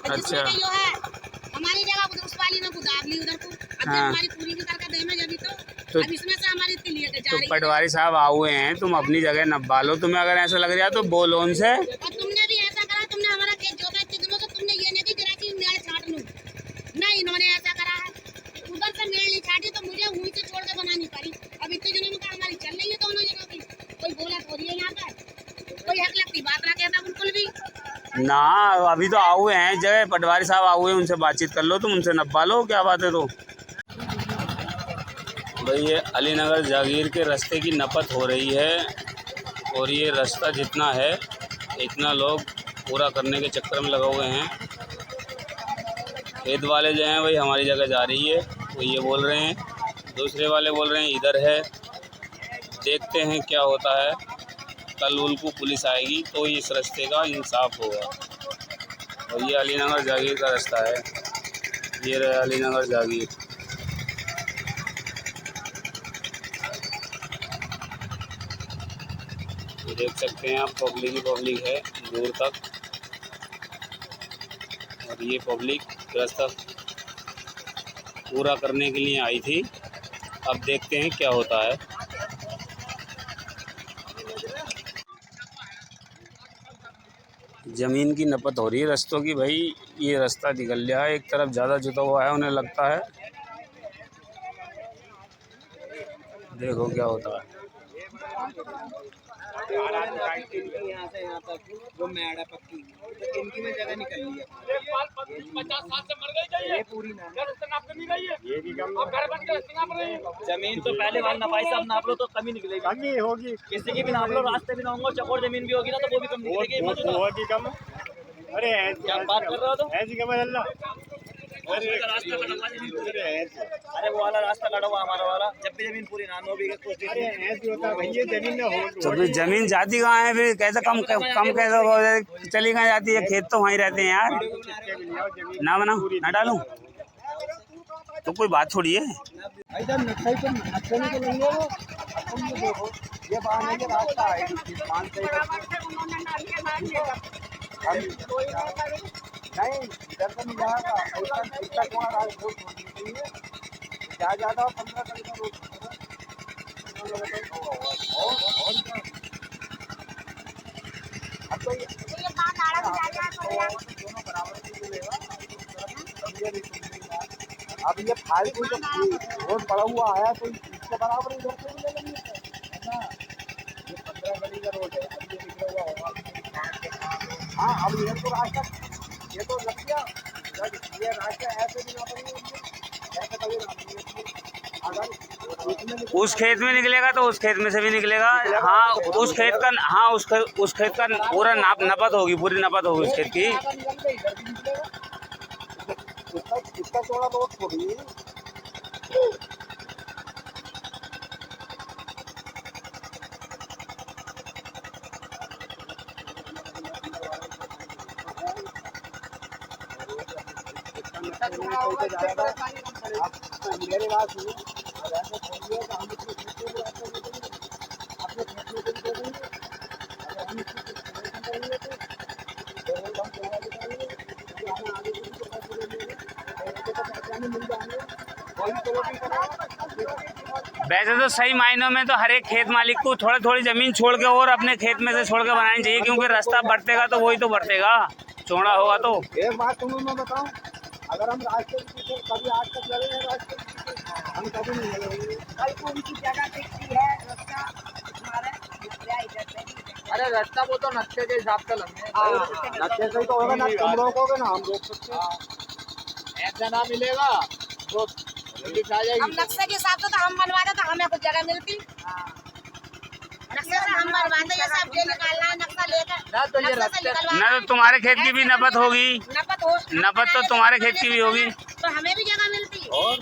अच्छा जो है हमारी जगह उस वाली ने गुदाब ली उधर को। अब हाँ। हमारी पूरी की करके दे में जब तो अब इसमें से हमारी इतनी लेके जा तो रही है। पटवारी साहब आए हैं, तुम अपनी जगह नब्बा लो। तुम्हें अगर ऐसा लग रहा है तो बोलो उनसे। और तुमने भी ऐसा करा, तुमने हमारा खेत जोता इतने दिनों से, तुमने ये नहीं कि जरा सी मेल छाट लूं। नहीं, इन्होंने ऐसा करा है, उधर से मेल नहीं छाटी तो मुझे वहीं से छोड़ के बनानी पड़ी। अब इतने दिनों में हमारी चल रही है दोनों जगह की, कोई बोला थोड़ी है यहाँ पर, कोई हक लगती बात ना कहता बिल्कुल भी ना। अभी तो आए हैं जगह, पटवारी साहब आए हैं, उनसे बातचीत कर लो, तुम उनसे नब्बा लो। क्या बात है। तो भाई ये अलीनगर जागीर के रास्ते की नपत हो रही है, और ये रास्ता जितना है इतना लोग पूरा करने के चक्कर में लगे हुए हैं। खेत वाले जो हैं भाई हमारी जगह जा रही है, वो ये बोल रहे हैं, दूसरे वाले बोल रहे हैं इधर है। देखते हैं क्या होता है। कल उनको पुलिस आएगी तो इस रास्ते का इंसाफ होगा। और ये अलीनगर जागीर का रास्ता है, ये रहे अलीनगर जागीर। देख सकते हैं आप, पब्लिक ही पब्लिक है दूर तक, और ये पब्लिक रास्ता पूरा करने के लिए आई थी। अब देखते हैं क्या होता है। ज़मीन की नपत हो रही है रास्तों की। भाई ये रास्ता निकल गया है, एक तरफ ज़्यादा जुता हुआ है उन्हें लगता है। देखो क्या होता है। यहाँ से यहाँ तक जो मैड है पक्की, तो इनकी में जगह निकल ली है। 50 साल से मर गई ये पूरी ना ये भी कम घर बन के नाप रही है। जमीन तो पहले वाले नपाई साहब नाप लो तो कमी निकलेगी, कमी होगी, किसी की भी नाप लो, रास्ते भी ना होंगे, चौकोर जमीन भी होगी ना तो वो भी कम निकलेगी। होगी कम। अरे क्या बात कर रहे हो तुम? ऐसी कम है अल्लाह। अरे वो वाला रास्ता कटा हुआ हमारा वाला, जब भी जमीन पूरी ना हो भी अरे ऐसी होता है भैया, जमीन ना हो तो फिर ज़मीन जाती कहाँ है फिर? कैसे कम कैसे हो चली कहाँ जाती है? खेत तो वहीं रहते हैं यार। ना बना ना डालूं तो कोई बात थोड़ी है। ये बाहर के रास्ता है नहीं, इधर तो नहीं जाएगा, इसका कौन क्या ज़्यादा 15 का रोड अब तो दोनों बराबर मिलेगा। अब ये फाइल रोड पड़ा हुआ है तो इसके बराबर इधर से भी ले लेंगे, है ना। ये 15 गली का रोड है, अब ये निकला हुआ होगा। हाँ, अब इधर तो रास्ता ये तो लग गया, ये रास्ता ऐसे भी ना उस खेत में निकलेगा तो उस खेत में से भी निकलेगा। हाँ उस खेत का, हाँ उस खेत का पूरा नपत होगी, पूरी नपत होगी उस खेत की। इसका थोड़ा बहुत थोड़ी मेरी बात सुनिए, वैसे तो सही मायनों में तो हर एक खेत मालिक को थोड़ी थोड़ी ज़मीन छोड़ के और अपने खेत में से छोड़ के बनानी चाहिए, क्योंकि रास्ता बढ़तेगा तो वही तो बढ़तेगा, चौड़ा होगा तो। एक बात तुम्हें मैं बताऊं, अगर हम रास्ते के पीछे कभी आज तक लगे हैं, रास्ते के पीछे हम कभी नहीं लगे। कल को उनकी जगह दिखती है रास्ता हमारे अरे रास्ता वो तो नक्शे के हिसाब से लगे, नक्शे से ही तो होगा ना, तुम रोकोगे ना हम रोक सकते हैं। ऐसा ना मिलेगा तो पुलिस आ जाएगी। हम नक्शे के हिसाब से तो हम बनवाते तो हमें कुछ जगह मिलती। नक्शे से हम बनवाते, ये सब जो निकालना है नक्शा लेकर ना तो ये ना तो तुम्हारे खेत की भी नपत होगी, नपत तो तुम्हारे खेत की भी होगी, तो हमें भी जगह मिलती। और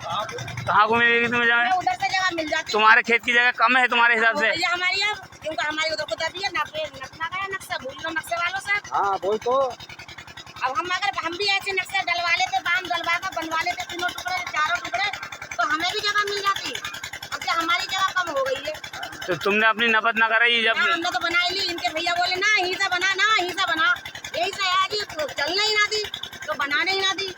कहाँ को मिलेगी तुम्हें जगह? उधर से जगह मिल जाती। तुम्हारे खेत की जगह कम है तुम्हारे हिसाब से। ये हमारी है, क्योंकि हमारी उधर को दबी है, नपना गया नक्शा, भूल लो नक्शे वालों से। हाँ बोल तो, अब हम भी ऐसे नक्शे डलवा लेते, बांध डलवा कर बनवा लेते, 3 टुकड़े 4 टुकड़े, तो हमें भी जगह मिल जाती। अब क्या हमारी जगह कम हो गई है तो तुमने अपनी नपत ना कराई जब? हमने तो बनाई ली, इनके भैया बोले ना ही से बना, ना ही से बना, यही से है जी। तो चलने ही ना दी, तो बनाने ही ना दी।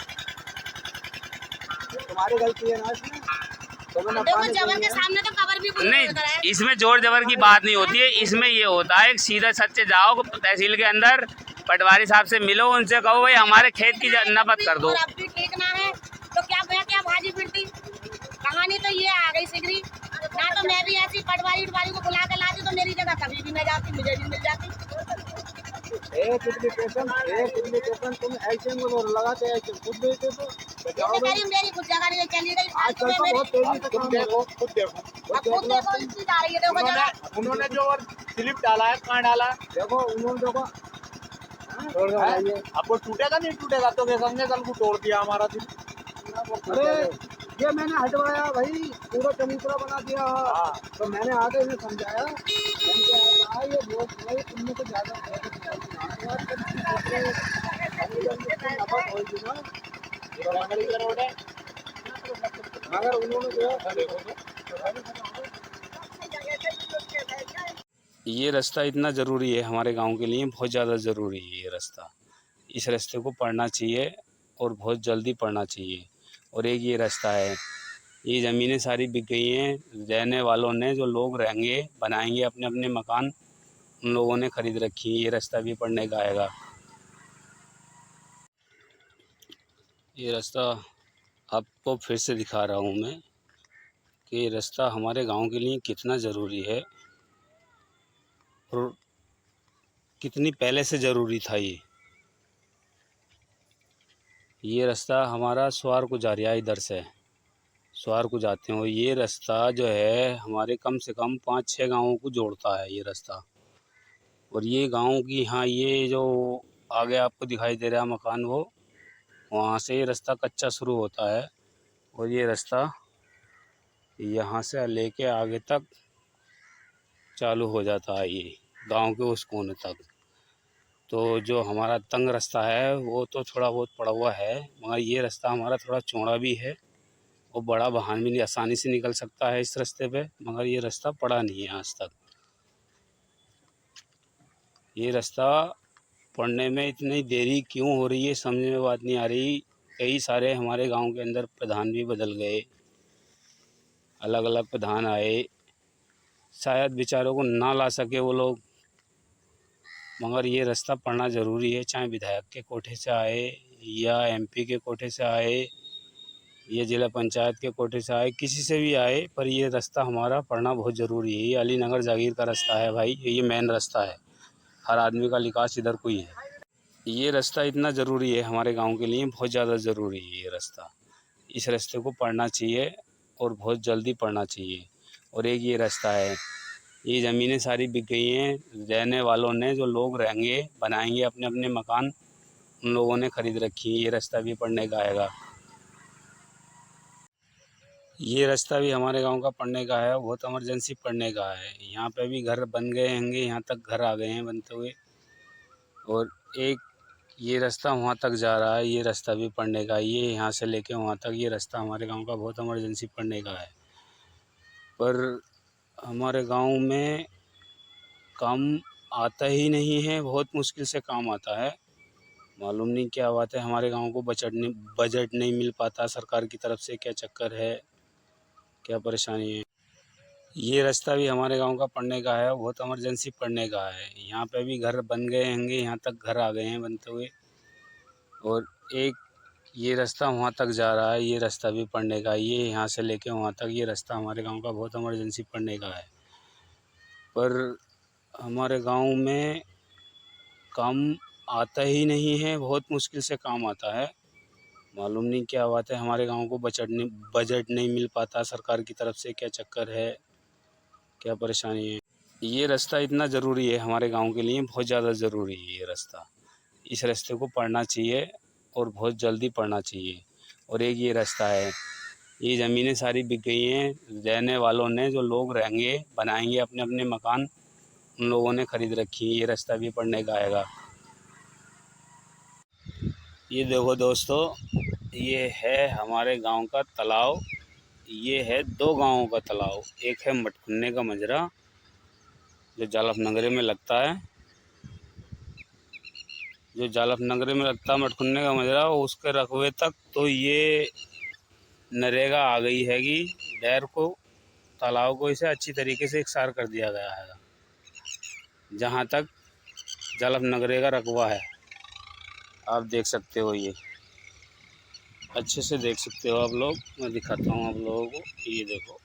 तुम्हारी गलती है ना इसमें। तुम्हें देखो जबर के सामने तो कबर भी पूरी नहीं, कराया। इसमें जोर जबर की बात नहीं होती है। इसमें ये होता है सीधा सच्चे जाओ तहसील के अंदर, पटवारी साहब से मिलो, उनसे कहो भाई हमारे खेत की नपत कर दो। और अब भी ठीक ना है तो क्या भाजी फिरती। कहानी तो ये आ गई सिगरी ना, तो मैं भी ऐसी पटवारी को बुला के लाती तो मेरी जगह कभी भी न जाती, मुझे भी मिल जाती। एक एप्लीकेशन तुम ऐसे में लगाते ऐसे खुद देते तो जैसे करी मेरी खुद जगह नहीं चली गई आजकल तो बहुत तेजी से काम देखो हो। खुद देखो खुद देखो इतनी जा रही है, देखो जगह। उन्होंने जो स्लिप डाला है कहाँ डाला है? देखो उन्होंने देखो हैं? अब वो टूटेगा नहीं टूटेगा तो वे समझे कल को तोड़ दिया हमारा दिल। अरे ये मैंने हटवाया भाई, पूरा चबूतरा बना दिया। हाँ। तो मैंने आगे इन्हें समझाया, ये लोग भाई तुमने तो ज्यादा मंगली का रोड है मगर उन्होंने जो है देखो तो ये रास्ता इतना ज़रूरी है हमारे गांव के लिए, बहुत ज़्यादा ज़रूरी है ये रास्ता। इस रास्ते को पढ़ना चाहिए और बहुत जल्दी पढ़ना चाहिए। और एक ये रास्ता है, ये ज़मीनें सारी बिक गई हैं, रहने वालों ने, जो लोग रहेंगे बनाएंगे अपने अपने मकान, उन लोगों ने ख़रीद रखी है। ये रास्ता भी पढ़ने का आएगा। ये रास्ता आपको फिर से दिखा रहा हूँ मैं कि ये रास्ता हमारे गांव के लिए कितना ज़रूरी है और कितनी पहले से ज़रूरी था। ये रास्ता हमारा स्वार को जा रहा है, इधर से स्वार को जाते हैं। और ये रास्ता जो है हमारे कम से कम 5-6 गांवों को जोड़ता है ये रास्ता। और ये गांव की, हाँ, ये जो आगे आपको दिखाई दे रहा है मकान, वो वहाँ से ये रास्ता कच्चा शुरू होता है और ये रास्ता यहाँ से लेके आगे तक चालू हो जाता है, ये गांव के उस कोने तक। तो जो हमारा तंग रास्ता है वो तो थोड़ा बहुत पड़ा हुआ है, मगर ये रास्ता हमारा थोड़ा चौड़ा भी है और बड़ा वाहन भी आसानी से निकल सकता है इस रास्ते पे, मगर ये रास्ता पड़ा नहीं है आज तक। ये रास्ता पढ़ने में इतनी देरी क्यों हो रही है समझ में बात नहीं आ रही। कई सारे हमारे गांव के अंदर प्रधान भी बदल गए, अलग अलग प्रधान आए, शायद बेचारों को ना ला सके वो लोग, मगर ये रास्ता पढ़ना ज़रूरी है। चाहे विधायक के कोठे से आए या एमपी के कोठे से आए ये जिला पंचायत के कोठे से आए, किसी से भी आए, पर ये रास्ता हमारा पढ़ना बहुत ज़रूरी है। ये अली नगर जागीर का रास्ता है भाई, ये मेन रास्ता है, हर आदमी का लिकास इधर कोई है। ये रास्ता इतना ज़रूरी है हमारे गांव के लिए, बहुत ज़्यादा ज़रूरी है ये रास्ता। इस रास्ते को पढ़ना चाहिए और बहुत जल्दी पढ़ना चाहिए। और एक ये रास्ता है, ये ज़मीनें सारी बिक गई हैं, रहने वालों ने, जो लोग रहेंगे बनाएंगे अपने अपने मकान, उन लोगों ने ख़रीद रखी है। ये रास्ता भी पढ़ने का आएगा। ये रास्ता भी हमारे गांव का पढ़ने का है, बहुत इमरजेंसी पढ़ने का है। यहाँ पे भी घर बन गए होंगे, यहाँ तक घर आ गए हैं बनते हुए। और एक ये रास्ता वहाँ तक जा रहा है, ये रास्ता भी पढ़ने का, ये यहाँ से लेके वहाँ तक ये रास्ता हमारे गांव का बहुत इमरजेंसी पढ़ने का है। पर हमारे गांव में काम आता ही नहीं है, बहुत मुश्किल से काम आता है। मालूम नहीं क्या बात है, हमारे गांव को बजट नहीं मिल पाता सरकार की तरफ से, क्या चक्कर है, क्या परेशानी है। ये रास्ता भी हमारे गांव का पढ़ने का है, बहुत इमरजेंसी पढ़ने का है। यहाँ पे भी घर बन गए होंगे, यहाँ तक घर आ गए हैं बनते हुए। और एक ये रास्ता वहाँ तक जा रहा है, ये रास्ता भी पढ़ने का, ये यहाँ से लेके वहाँ तक ये रास्ता हमारे गांव का बहुत इमरजेंसी पढ़ने का है। पर हमारे गांव में काम आता ही नहीं है, बहुत मुश्किल से काम आता है। मालूम नहीं क्या बात है, हमारे गांव को बजट नहीं मिल पाता सरकार की तरफ से, क्या चक्कर है, क्या परेशानी है। ये रास्ता इतना ज़रूरी है हमारे गांव के लिए, बहुत ज़्यादा ज़रूरी है ये रास्ता। इस रास्ते को पढ़ना चाहिए और बहुत जल्दी पढ़ना चाहिए। और एक ये रास्ता है, ये ज़मीनें सारी बिक गई हैं, रहने वालों ने, जो लोग रहेंगे बनाएंगे अपने अपने मकान, उन लोगों ने ख़रीद रखी है। ये रास्ता भी पढ़ने का आएगा। ये देखो दोस्तों, ये है हमारे गांव का तालाब। ये है 2 गांवों का तालाब, एक है मटकुन्ने का मजरा जो जालफ नगरे में लगता है, जो जालफ नगरी में रत्ता मटकुन्ने का मजरा उसके रकबे तक तो ये नरेगा आ गई हैगी। डैर को, तालाब को इसे अच्छी तरीके से इकसार कर दिया गया है। जहाँ तक जालफ नगरी का रकबा है आप देख सकते हो, ये अच्छे से देख सकते हो आप लोग। मैं दिखाता हूँ आप लोगों को, ये देखो,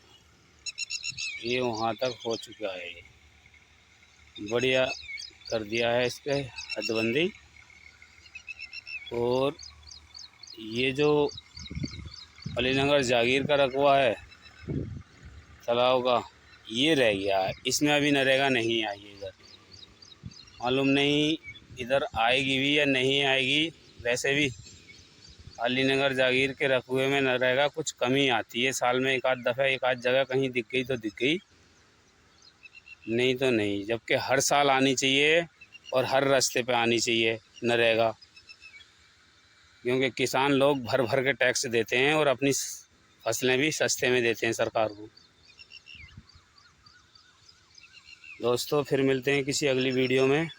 ये वहाँ तक हो चुका है। ये बढ़िया कर दिया है इस पे हदबंदी। और ये जो अलीनगर जागीर का रकबा है तालाब का, ये रह गया है। इसमें अभी नरेगा नहीं आई है इधर। मालूम नहीं इधर आएगी भी या नहीं आएगी। वैसे भी अलीनगर जागीर के रकबे में नरेगा कुछ कमी आती है, साल में एक आध दफ़ा एक आध जगह कहीं दिख गई तो दिख गई, नहीं तो नहीं। जबकि हर साल आनी चाहिए और हर रास्ते पे आनी चाहिए नरेगा, क्योंकि किसान लोग भर भर के टैक्स देते हैं और अपनी फसलें भी सस्ते में देते हैं सरकार को। दोस्तों फिर मिलते हैं किसी अगली वीडियो में।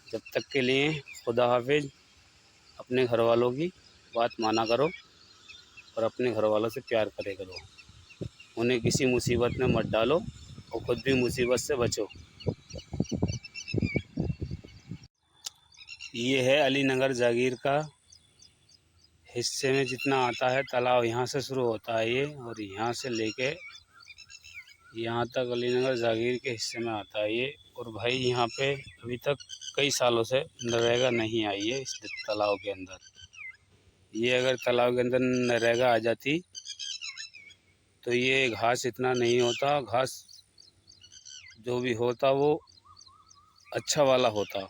जब तक के लिए खुदा हाफिज। अपने घर वालों की बात माना करो और अपने घर वालों से प्यार करे करो। उन्हें किसी मुसीबत में मत डालो और ख़ुद भी मुसीबत से बचो। ये है अलीनगर जागीर का हिस्से में जितना आता है तालाब, यहाँ से शुरू होता है ये, और यहाँ से लेके यहाँ तक अलीनगर जागीर के हिस्से में आता है ये। और भाई यहाँ पे अभी तक कई सालों से नरेगा नहीं आई है इस तालाब के अंदर। ये अगर तालाब के अंदर नरेगा आ जाती तो ये घास इतना नहीं होता। घास जो भी होता वो अच्छा वाला होता,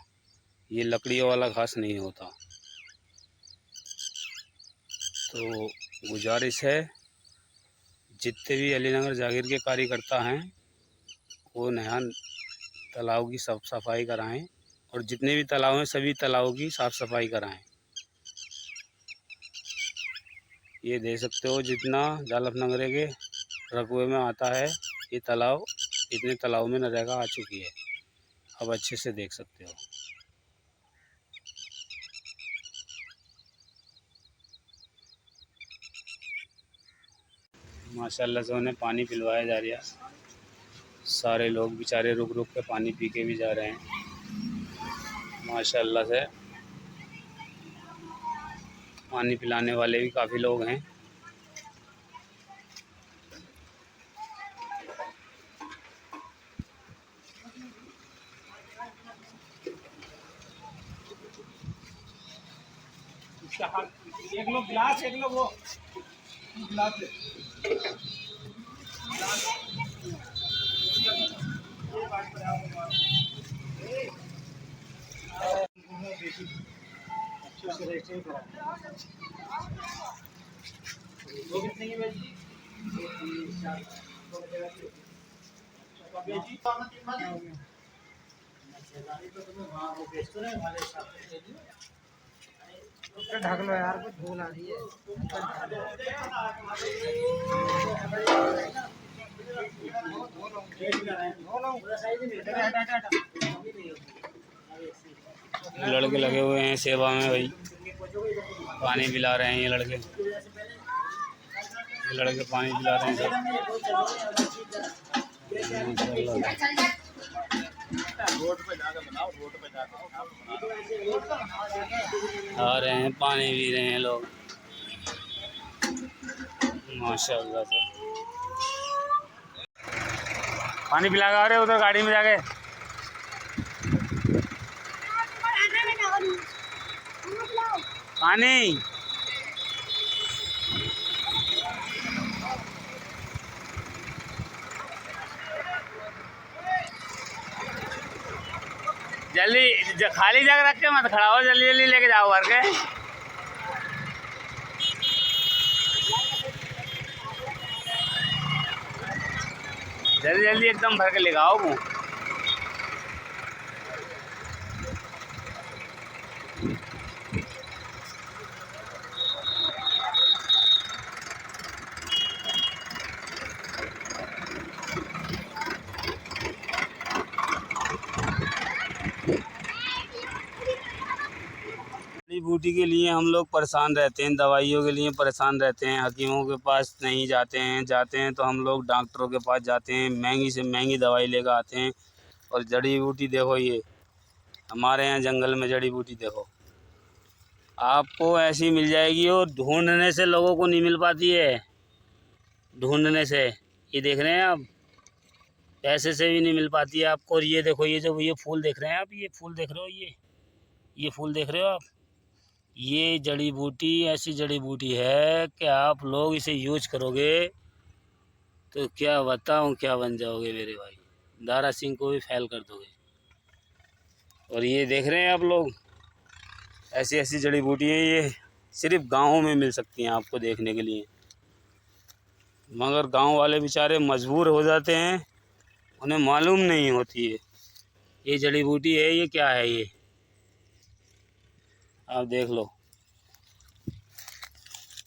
ये लकड़ियों वाला घास नहीं होता। तो गुजारिश है जितने भी अलीनगर जागीर के कार्यकर्ता हैं वो नया तालाब की साफ सफाई कराएं, और जितने भी तालाब हैं सभी तालाबों की साफ़ सफाई कराएं। ये देख सकते हो जितना जालफ नगरे के रकबे में आता है ये तालाब, इतने तालाब में नरेगा आ चुकी है। अब अच्छे से देख सकते हो। माशाल्लाह से उन्हें पानी पिलवाया जा रहा है। सारे लोग बेचारे रुक रुक के पानी पी के भी जा रहे हैं। माशाल्लाह से पानी पिलाने वाले भी काफ़ी लोग हैं। एक लो गिलास, एक लो वो गिलास ले। ढक लो यार, कुछ धूल आ रही है। लड़के लगे हुए हैं सेवा में भाई, पानी पिला रहे हैं ये लड़के। ये लड़के पानी पिला रहे हैं सब। आ रहे हैं पानी पी रहे हैं लोग माशाल्लाह से। पानी पिला के आ रहे हो उधर गाड़ी में जाके। पानी जल्दी खाली जगह रख के मत खड़ा हो, जल्दी जल्दी लेके जाओ भर के। जल्दी जल्दी एकदम भर के लेके आओ। बूटी के लिए हम लोग परेशान रहते हैं, दवाइयों के लिए परेशान रहते हैं, हकीमों के पास नहीं जाते हैं, जाते हैं तो हम लोग डॉक्टरों के पास जाते हैं, महंगी से महंगी दवाई लेकर आते हैं। और जड़ी बूटी देखो, ये हमारे यहाँ जंगल में जड़ी बूटी देखो आपको ऐसी मिल जाएगी, और ढूंढने से लोगों को नहीं मिल पाती है, ढूंढने से। ये देख रहे हैं आप, पैसे से भी नहीं मिल पाती है आपको। और ये देखो, ये जो ये फूल देख रहे हैं आप, ये फूल देख रहे हो, ये फूल देख रहे हो आप, ये जड़ी बूटी ऐसी जड़ी बूटी है कि आप लोग इसे यूज करोगे तो क्या बताऊं क्या बन जाओगे मेरे भाई, दारा सिंह को भी फैल कर दोगे। और ये देख रहे हैं आप लोग, ऐसी ऐसी जड़ी बूटी है, ये सिर्फ गाँव में मिल सकती हैं आपको देखने के लिए, मगर गांव वाले बेचारे मजबूर हो जाते हैं, उन्हें मालूम नहीं होती है ये जड़ी बूटी है, ये क्या है। ये आप देख लो,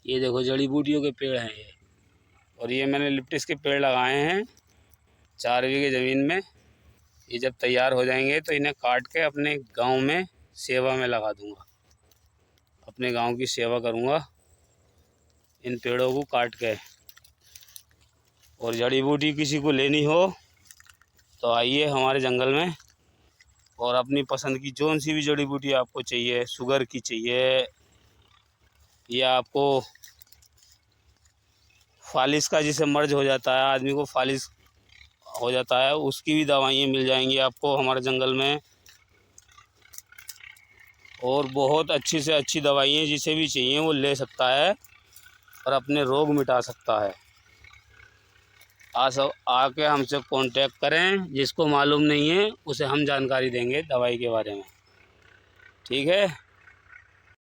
ये देखो जड़ी बूटियों के पेड़ हैं ये। और ये मैंने लिप्टिस के पेड़ लगाए हैं 4 बीघे ज़मीन में। ये जब तैयार हो जाएंगे तो इन्हें काट के अपने गांव में सेवा में लगा दूंगा, अपने गांव की सेवा करूंगा इन पेड़ों को काट के। और जड़ी बूटी किसी को लेनी हो तो आइए हमारे जंगल में, और अपनी पसंद की जौन सी भी जड़ी बूटी आपको चाहिए, शुगर की चाहिए या आपको फालिस का, जिसे मर्ज हो जाता है आदमी को, फालिस हो जाता है, उसकी भी दवाइयाँ मिल जाएंगी आपको हमारे जंगल में। और बहुत अच्छी से अच्छी दवाइयाँ जिसे भी चाहिए वो ले सकता है और अपने रोग मिटा सकता है। आके हमसे कांटेक्ट करें, जिसको मालूम नहीं है उसे हम जानकारी देंगे दवाई के बारे में, ठीक है।